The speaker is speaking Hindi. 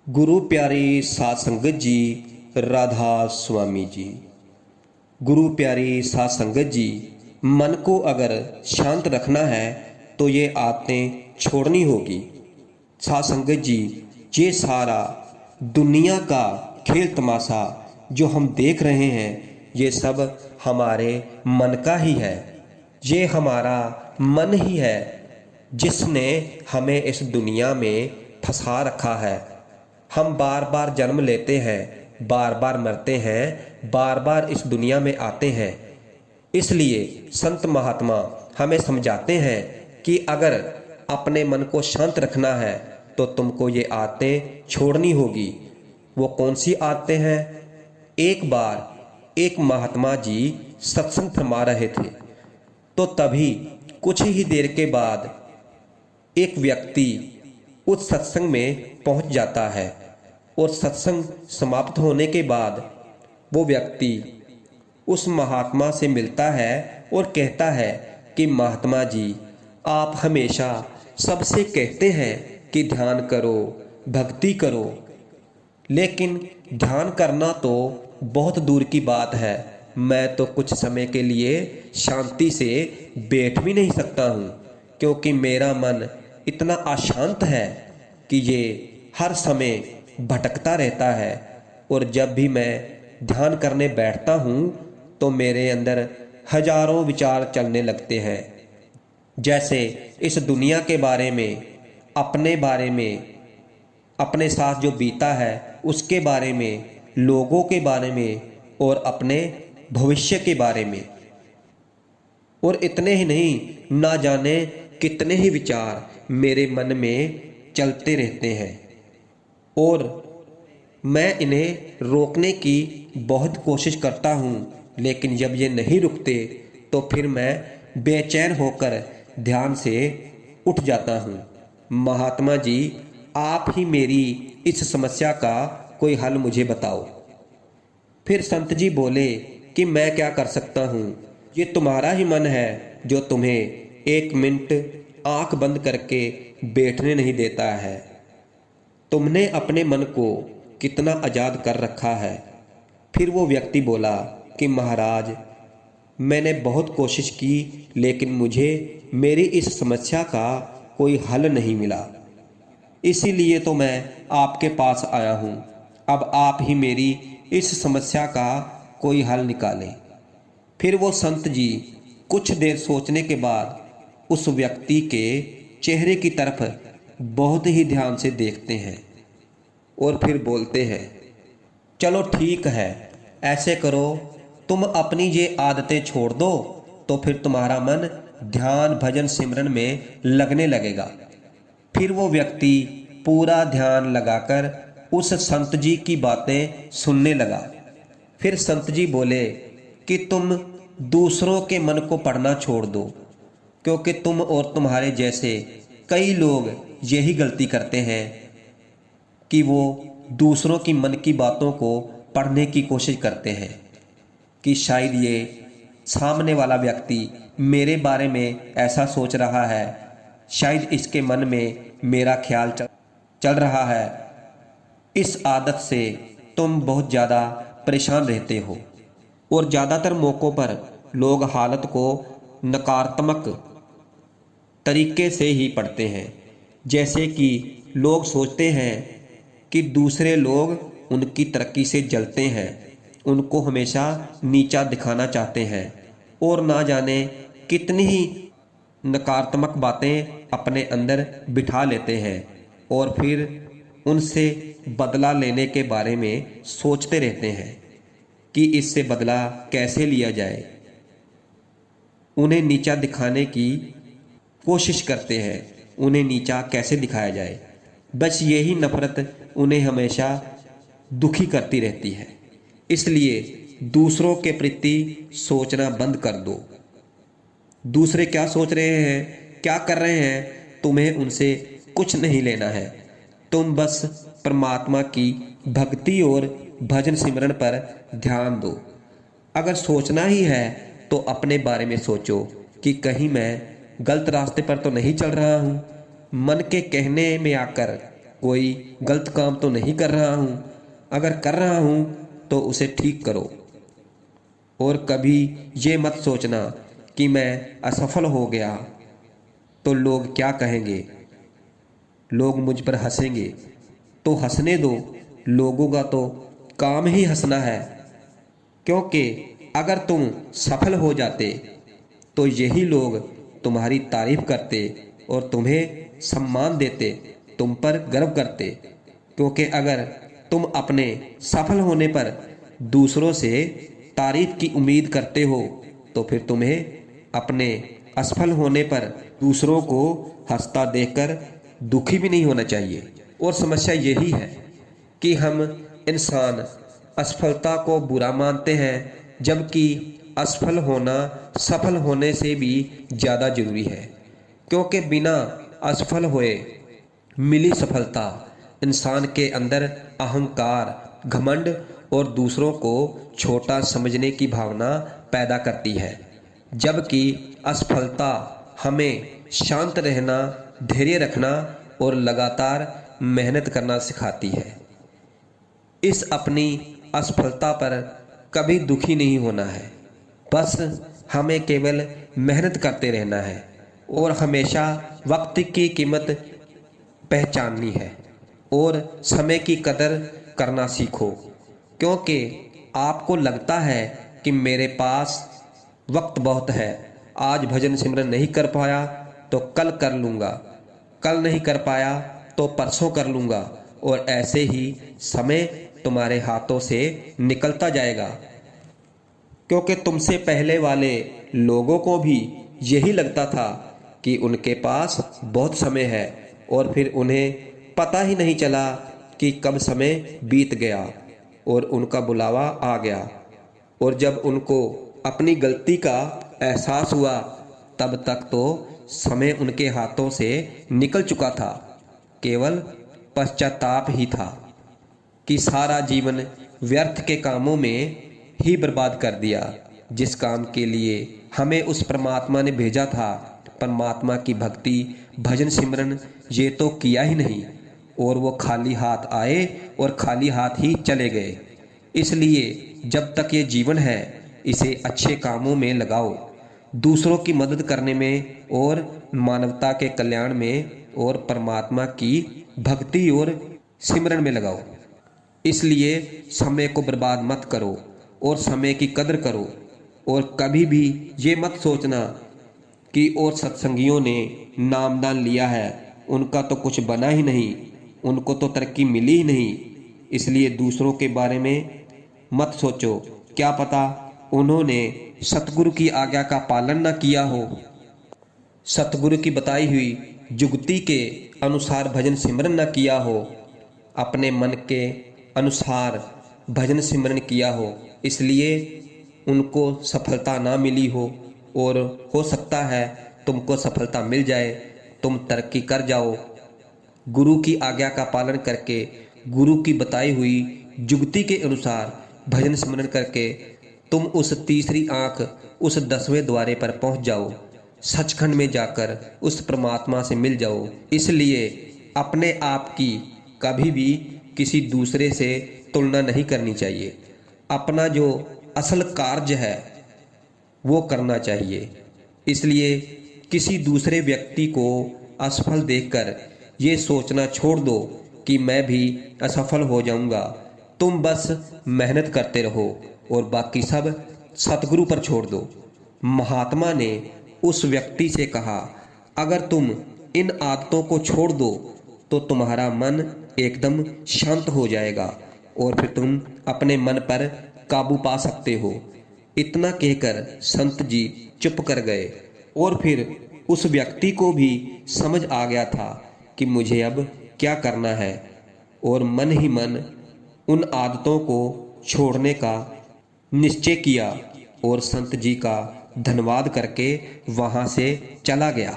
गुरु प्यारी साध संगत जी, राधा स्वामी जी। गुरु प्यारी साध संगत जी, मन को अगर शांत रखना है तो ये आदतें छोड़नी होगी। साध संगत जी, ये सारा दुनिया का खेल तमाशा जो हम देख रहे हैं ये सब हमारे मन का ही है। ये हमारा मन ही है जिसने हमें इस दुनिया में फंसा रखा है। हम बार बार जन्म लेते हैं, बार बार मरते हैं, बार बार इस दुनिया में आते हैं। इसलिए संत महात्मा हमें समझाते हैं कि अगर अपने मन को शांत रखना है तो तुमको ये आदतें छोड़नी होगी। वो कौन सी आदतें हैं? एक बार एक महात्मा जी सत्संग फरमा रहे थे तो तभी कुछ ही देर के बाद एक व्यक्ति उस सत्संग में पहुंच जाता है और सत्संग समाप्त होने के बाद वो व्यक्ति उस महात्मा से मिलता है और कहता है कि महात्मा जी, आप हमेशा सबसे कहते हैं कि ध्यान करो, भक्ति करो, लेकिन ध्यान करना तो बहुत दूर की बात है। मैं तो कुछ समय के लिए शांति से बैठ भी नहीं सकता हूँ, क्योंकि मेरा मन इतना अशांत है कि ये हर समय भटकता रहता है। और जब भी मैं ध्यान करने बैठता हूँ तो मेरे अंदर हजारों विचार चलने लगते हैं, जैसे इस दुनिया के बारे में, अपने साथ जो बीता है उसके बारे में, लोगों के बारे में और अपने भविष्य के बारे में। और इतने ही नहीं, ना जाने कितने ही विचार मेरे मन में चलते रहते हैं और मैं इन्हें रोकने की बहुत कोशिश करता हूँ, लेकिन जब ये नहीं रुकते तो फिर मैं बेचैन होकर ध्यान से उठ जाता हूँ। महात्मा जी, आप ही मेरी इस समस्या का कोई हल मुझे बताओ। फिर संत जी बोले कि मैं क्या कर सकता हूँ, ये तुम्हारा ही मन है जो तुम्हें एक मिनट आंख बंद करके बैठने नहीं देता है। तुमने अपने मन को कितना आज़ाद कर रखा है। फिर वो व्यक्ति बोला कि महाराज, मैंने बहुत कोशिश की लेकिन मुझे मेरी इस समस्या का कोई हल नहीं मिला, इसीलिए तो मैं आपके पास आया हूँ। अब आप ही मेरी इस समस्या का कोई हल निकालें। फिर वो संत जी कुछ देर सोचने के बाद उस व्यक्ति के चेहरे की तरफ बहुत ही ध्यान से देखते हैं और फिर बोलते हैं, चलो ठीक है, ऐसे करो, तुम अपनी ये आदतें छोड़ दो तो फिर तुम्हारा मन ध्यान भजन सिमरन में लगने लगेगा। फिर वो व्यक्ति पूरा ध्यान लगाकर उस संत जी की बातें सुनने लगा। फिर संत जी बोले कि तुम दूसरों के मन को पढ़ना छोड़ दो, क्योंकि तुम और तुम्हारे जैसे कई लोग यही गलती करते हैं कि वो दूसरों की मन की बातों को पढ़ने की कोशिश करते हैं कि शायद ये सामने वाला व्यक्ति मेरे बारे में ऐसा सोच रहा है, शायद इसके मन में मेरा ख्याल चल रहा है। इस आदत से तुम बहुत ज़्यादा परेशान रहते हो और ज़्यादातर मौक़ों पर लोग हालत को नकारात्मक तरीके से ही पढ़ते हैं। जैसे कि लोग सोचते हैं कि दूसरे लोग उनकी तरक्की से जलते हैं, उनको हमेशा नीचा दिखाना चाहते हैं और ना जाने कितनी ही नकारात्मक बातें अपने अंदर बिठा लेते हैं और फिर उनसे बदला लेने के बारे में सोचते रहते हैं कि इससे बदला कैसे लिया जाए। उन्हें नीचा दिखाने की कोशिश करते हैं, उन्हें नीचा कैसे दिखाया जाए। बस यही नफरत उन्हें हमेशा दुखी करती रहती है। इसलिए दूसरों के प्रति सोचना बंद कर दो। दूसरे क्या सोच रहे हैं, क्या कर रहे हैं, तुम्हें उनसे कुछ नहीं लेना है। तुम बस परमात्मा की भक्ति और भजन सिमरन पर ध्यान दो। अगर सोचना ही है तो अपने बारे में सोचो कि कहीं मैं गलत रास्ते पर तो नहीं चल रहा हूँ। मन के कहने में आकर कोई गलत काम तो नहीं कर रहा हूँ। अगर कर रहा हूँ तो उसे ठीक करो। और कभी ये मत सोचना कि मैं असफल हो गया तो लोग क्या कहेंगे, लोग मुझ पर हंसेंगे। तो हंसने दो, लोगों का तो काम ही हंसना है। क्योंकि अगर तुम सफल हो जाते तो यही लोग तुम्हारी तारीफ करते और तुम्हें सम्मान देते, तुम पर गर्व करते। क्योंकि अगर तुम अपने सफल होने पर दूसरों से तारीफ की उम्मीद करते हो तो फिर तुम्हें अपने असफल होने पर दूसरों को हंसता देखकर दुखी भी नहीं होना चाहिए। और समस्या यही है कि हम इंसान असफलता को बुरा मानते हैं, जबकि असफल होना सफल होने से भी ज़्यादा जरूरी है। क्योंकि बिना असफल हुए मिली सफलता इंसान के अंदर अहंकार, घमंड और दूसरों को छोटा समझने की भावना पैदा करती है, जबकि असफलता हमें शांत रहना, धैर्य रखना और लगातार मेहनत करना सिखाती है। इस अपनी असफलता पर कभी दुखी नहीं होना है, बस हमें केवल मेहनत करते रहना है और हमेशा वक्त की कीमत पहचाननी है और समय की कदर करना सीखो। क्योंकि आपको लगता है कि मेरे पास वक्त बहुत है, आज भजन सिमरन नहीं कर पाया तो कल कर लूँगा, कल नहीं कर पाया तो परसों कर लूँगा, और ऐसे ही समय तुम्हारे हाथों से निकलता जाएगा। क्योंकि तुमसे पहले वाले लोगों को भी यही लगता था कि उनके पास बहुत समय है और फिर उन्हें पता ही नहीं चला कि कब समय बीत गया और उनका बुलावा आ गया। और जब उनको अपनी गलती का एहसास हुआ तब तक तो समय उनके हाथों से निकल चुका था। केवल पश्चाताप ही था कि सारा जीवन व्यर्थ के कामों में ही बर्बाद कर दिया। जिस काम के लिए हमें उस परमात्मा ने भेजा था, परमात्मा की भक्ति, भजन सिमरन, ये तो किया ही नहीं और वो खाली हाथ आए और खाली हाथ ही चले गए। इसलिए जब तक ये जीवन है इसे अच्छे कामों में लगाओ, दूसरों की मदद करने में और मानवता के कल्याण में और परमात्मा की भक्ति और सिमरन में लगाओ। इसलिए समय को बर्बाद मत करो और समय की कदर करो। और कभी भी ये मत सोचना कि और सत्संगियों ने नामदान लिया है, उनका तो कुछ बना ही नहीं, उनको तो तरक्की मिली ही नहीं। इसलिए दूसरों के बारे में मत सोचो, क्या पता उन्होंने सतगुरु की आज्ञा का पालन न किया हो, सतगुरु की बताई हुई जुगती के अनुसार भजन सिमरन न किया हो, अपने मन के अनुसार भजन सिमरन किया हो, इसलिए उनको सफलता ना मिली हो। और हो सकता है तुमको सफलता मिल जाए, तुम तरक्की कर जाओ। गुरु की आज्ञा का पालन करके, गुरु की बताई हुई जुगती के अनुसार भजन सिमरन करके तुम उस तीसरी आंख, उस 10वें द्वारे पर पहुंच जाओ, सचखंड में जाकर उस परमात्मा से मिल जाओ। इसलिए अपने आप की कभी भी किसी दूसरे से तुलना नहीं करनी चाहिए। अपना जो असल कार्य है वो करना चाहिए। इसलिए किसी दूसरे व्यक्ति को असफल देखकर ये सोचना छोड़ दो कि मैं भी असफल हो जाऊंगा। तुम बस मेहनत करते रहो और बाकी सब सतगुरु पर छोड़ दो। महात्मा ने उस व्यक्ति से कहा, अगर तुम इन आदतों को छोड़ दो तो तुम्हारा मन एकदम शांत हो जाएगा और फिर तुम अपने मन पर काबू पा सकते हो। इतना कहकर संत जी चुप कर गए और फिर उस व्यक्ति को भी समझ आ गया था कि मुझे अब क्या करना है, और मन ही मन उन आदतों को छोड़ने का निश्चय किया और संत जी का धन्यवाद करके वहां से चला गया।